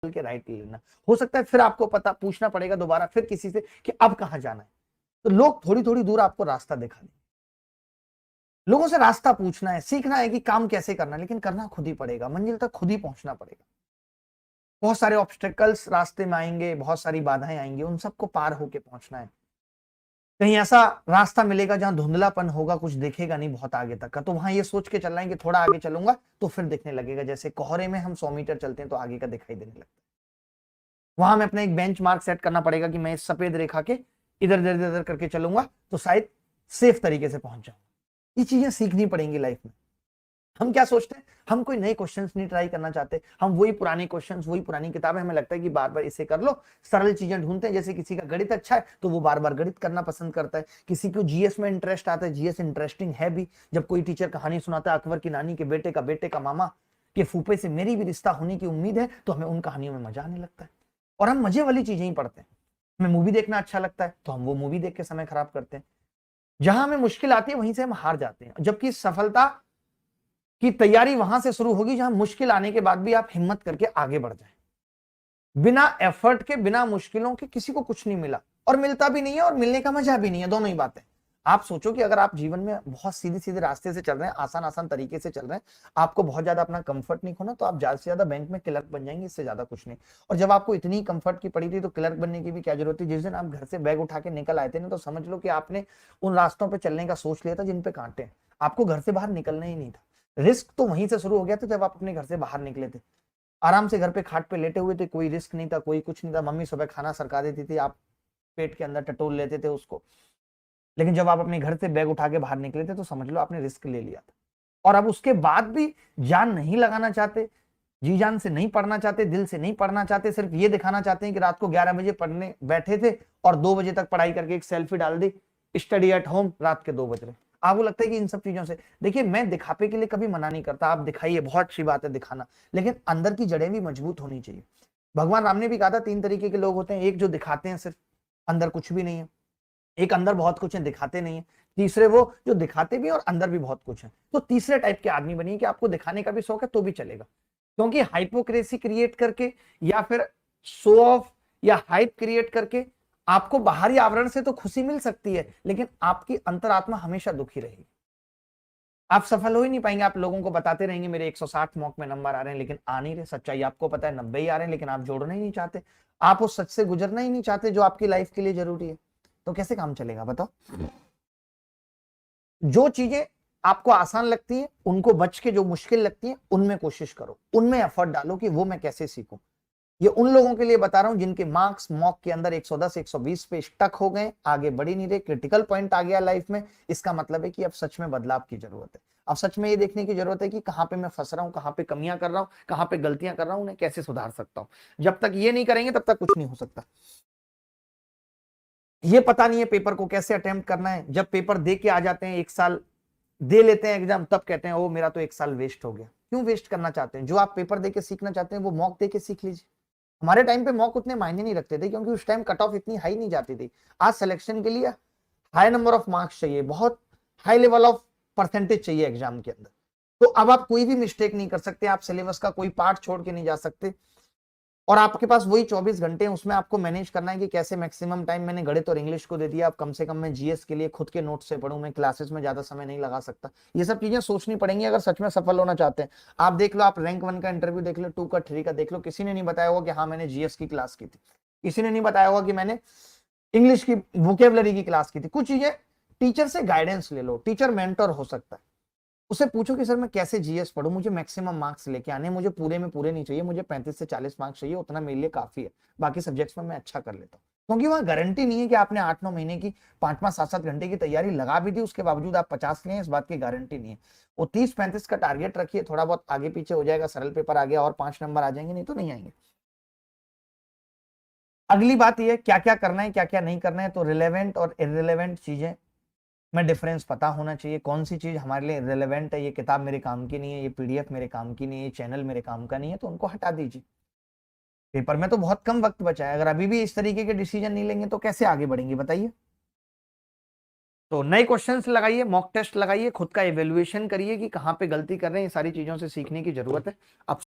के राइट ले लेना। हो सकता है फिर आपको पता पूछना पड़ेगा दोबारा फिर किसी से कि अब कहां जाना है, तो लोग थोड़ी थोड़ी दूर आपको रास्ता दिखा देंगे। लोगों से रास्ता पूछना है, सीखना है कि काम कैसे करना है, लेकिन करना खुद ही पड़ेगा, मंजिल तक खुद ही पहुंचना पड़ेगा। बहुत सारे ऑब्स्टेकल्स रास्ते में आएंगे, बहुत सारी बाधाएं आएंगी, उन सबको पार होके पहुंचना है। कहीं ऐसा रास्ता मिलेगा जहां धुंधलापन होगा, कुछ दिखेगा नहीं बहुत आगे तक का, तो वहां ये सोच के चलना है कि थोड़ा आगे चलूंगा तो फिर दिखने लगेगा। जैसे कोहरे में हम 100 मीटर चलते हैं तो आगे का दिखाई देने लगता है। वहां में अपना एक बेंच मार्क सेट करना पड़ेगा कि मैं इस सफेद रेखा के इधर इधर इधर करके चलूंगा तो शायद सेफ तरीके से पहुंच जाऊंगा। ये चीजें सीखनी पड़ेंगी लाइफ में। हम क्या सोचते हैं, हम कोई नए क्वेश्चंस नहीं ट्राई करना चाहते, हम वही पुराने क्वेश्चंस, वही पुरानी किताबें, हमें लगता है कि बार बार इसे कर लो, सरल चीजें ढूंढते हैं। जैसे किसी का गणित अच्छा है तो वो बार बार गणित करना पसंद करता है, किसी को जीएस में इंटरेस्ट आता है, जीएस इंटरेस्टिंग है भी। जब कोई टीचर कहानी सुनाता है अकबर की नानी के बेटे का मामा के फूफे से मेरी भी रिश्ता होने की उम्मीद है, तो हमें उन कहानियों में मजा आने लगता है और हम मजे वाली चीजें ही पढ़ते हैं। हमें मूवी देखना अच्छा लगता है तो हम वो मूवी देख के समय खराब करते हैं। जहां हमें मुश्किल आती है वहीं से हम हार जाते हैं, जबकि सफलता की तैयारी वहां से शुरू होगी जहां मुश्किल आने के बाद भी आप हिम्मत करके आगे बढ़ जाएं। बिना एफर्ट के, बिना मुश्किलों के किसी को कुछ नहीं मिला और मिलता भी नहीं है, और मिलने का मजा भी नहीं है, दोनों ही बातें। आप सोचो कि अगर आप जीवन में बहुत सीधे सीधे रास्ते से चल रहे हैं, आसान आसान तरीके से चल रहे हैं, आपको बहुत ज्यादा अपना कंफर्ट नहीं खोना, तो आप ज्यादा से ज्यादा बैंक में क्लर्क बन जाएंगे, इससे ज्यादा कुछ नहीं। और जब आपको इतनी कंफर्ट की पड़ी थी तो क्लर्क बनने की भी क्या जरूरत थी। जिस दिन आप घर से बैग उठा के निकल आए थे ना, तो समझ लो कि आपने उन रास्तों पर चलने का सोच लिया था जिन पे कांटे हैं। आपको घर से बाहर निकलना ही नहीं था। रिस्क तो वहीं से शुरू हो गया था जब आप अपने घर से बाहर निकले थे। आराम से घर पे खाट पे लेटे हुए थे, कोई रिस्क नहीं था, कोई कुछ नहीं था। मम्मी सुबह खाना सरका देती थी, आप पेट के अंदर टटोल लेते थे उसको। लेकिन जब आप अपने घर से बैग उठा के बाहर निकले थे तो समझ लो आपने रिस्क ले लिया था। और अब उसके बाद भी जान नहीं लगाना चाहते, जी जान से नहीं पढ़ना चाहते, दिल से नहीं पढ़ना चाहते, सिर्फ ये दिखाना चाहते हैं कि रात को 11 बजे पढ़ने बैठे थे और 2 बजे तक पढ़ाई करके एक सेल्फी डाल दी, स्टडी एट होम, रात के 2 बज रहे। आपको लगता है कि इन सब चीजों से, देखिए मैं दिखापे के लिए कभी मना नहीं करता, आप दिखाइए, बहुत अच्छी बात है दिखाना, लेकिन अंदर की जड़ें भी मजबूत होनी चाहिए। भगवान राम ने भी कहा था 3 तरीके के लोग होते हैं, एक जो दिखाते हैं सिर्फ, अंदर कुछ भी नहीं है। एक अंदर बहुत कुछ है, दिखाते नहीं है। तीसरे वो जो दिखाते भी और अंदर भी बहुत कुछ है। तो तीसरे टाइप के आदमी बनिए कि आपको दिखाने का भी शौक है तो भी चलेगा, क्योंकि हाइपोक्रेसी क्रिएट करके या फिर शो ऑफ या हाइप क्रिएट करके आपको बाहरी आवरण से तो खुशी मिल सकती है, लेकिन आपकी अंतरात्मा हमेशा दुखी रहेगी। आप सफल हो ही नहीं पाएंगे। आप लोगों को बताते रहेंगे मेरे 160 मॉक में नंबर आ रहे हैं, लेकिन आ नहीं रहे। सच्चाई आपको पता है 90 ही आ रहे हैं, लेकिन आप जोड़ना ही नहीं चाहते। आप उस सच से गुजरना ही नहीं चाहते जो आपकी लाइफ के लिए जरूरी है। तो कैसे काम चलेगा बताओ। जो चीजें आपको आसान लगती है उनको बच के, जो मुश्किल लगती है उनमें कोशिश करो, उनमें एफर्ट डालो कि वो मैं कैसे सीखूं। ये उन लोगों के लिए बता रहा हूं जिनके मार्क्स मॉक के अंदर 110 120 पे स्टक हो गए, आगे बढ़ ही नहीं रहे, क्रिटिकल पॉइंट आ गया लाइफ में। इसका मतलब है कि अब सच में बदलाव की जरूरत है। अब सच में ये देखने की जरूरत है कि कहां पे मैं फंस रहा हूं, कहां पे कमियां कर रहा हूं, कहां पे गलतियां कर रहा हूं, उन्हें कैसे सुधार सकता हूं। जब तक ये नहीं करेंगे तब तक कुछ नहीं हो सकता। ये पता नहीं है पेपर को कैसे अटेम्प्ट करना है, जब पेपर दे के आ जाते हैं, 1 साल दे लेते हैं एग्जाम, तब कहते हैं ओ मेरा तो 1 साल वेस्ट हो गया। क्यों वेस्ट करना चाहते हैं? जो आप पेपर देके सीखना चाहते हैं वो मॉक देके सीख लीजिए। हमारे टाइम पे मॉक उतने मायने नहीं रखते थे, क्योंकि उस टाइम कट ऑफ इतनी हाई नहीं जाती थी। आज सिलेक्शन के लिए हाई नंबर ऑफ मार्क्स चाहिए, बहुत हाई लेवल ऑफ परसेंटेज चाहिए एग्जाम के अंदर। तो अब आप कोई भी मिस्टेक नहीं कर सकते, आप सिलेबस का कोई पार्ट छोड़ के नहीं जा सकते, और आपके पास वही 24 घंटे हैं, उसमें आपको मैनेज करना है कि कैसे मैक्सिमम टाइम। मैंने गणित और इंग्लिश को दे दिया, अब कम से कम मैं जीएस के लिए खुद के नोट से पढूं, मैं क्लासेस में ज्यादा समय नहीं लगा सकता। ये सब चीजें सोचनी पड़ेंगी अगर सच में सफल होना चाहते हैं। आप देख लो, आप रैंक 1 का इंटरव्यू देख लो, 2 का 3 का देख लो, किसी ने नहीं बताया होगा कि हाँ मैंने जीएस की क्लास की थी, किसी ने नहीं बताया होगा कि मैंने इंग्लिश की वोकेबलरी की क्लास की थी। कुछ चीजें टीचर से गाइडेंस ले लो, टीचर मेंटर हो सकता है, उसे पूछो कि सर मैं कैसे जीएस पढूं, मुझे मैक्सिमम मार्क्स लेके आने, मुझे पूरे में पूरे नहीं चाहिए, मुझे 35 से 40 मार्क्स चाहिए, उतना मेरे लिए काफी है, बाकी सब्जेक्ट्स में मैं अच्छा कर लेता हूँ। क्योंकि वहां गारंटी नहीं है कि आपने 8-9 महीने की 5-5 7-7 घंटे की तैयारी लगा भी दी, उसके बावजूद आप 50 लिए, इस बात की गारंटी नहीं है। वो 30-35 का टारगेट रखिए, थोड़ा बहुत आगे पीछे हो जाएगा, सरल पेपर आ गया और 5 नंबर आ जाएंगे, नहीं तो नहीं आएंगे। अगली बात यह क्या क्या करना है, क्या क्या नहीं करना है। तो रिलेवेंट और इररिलेवेंट चीजें में डिफरेंस पता होना चाहिए। कौन सी चीज हमारे लिए रिलेवेंट है, ये किताब मेरे काम की नहीं है, ये पीडीएफ मेरे काम की नहीं है, ये चैनल मेरे काम का नहीं है, तो उनको हटा दीजिए। पेपर में तो बहुत कम वक्त बचा है, अगर अभी भी इस तरीके के डिसीजन नहीं लेंगे तो कैसे आगे बढ़ेंगे बताइए। तो नए क्वेश्चंस लगाइए, मॉक टेस्ट लगाइए, खुद का इवेल्युएशन करिए कि कहाँ पे गलती कर रहे हैं। ये सारी चीजों से सीखने की जरूरत है। अब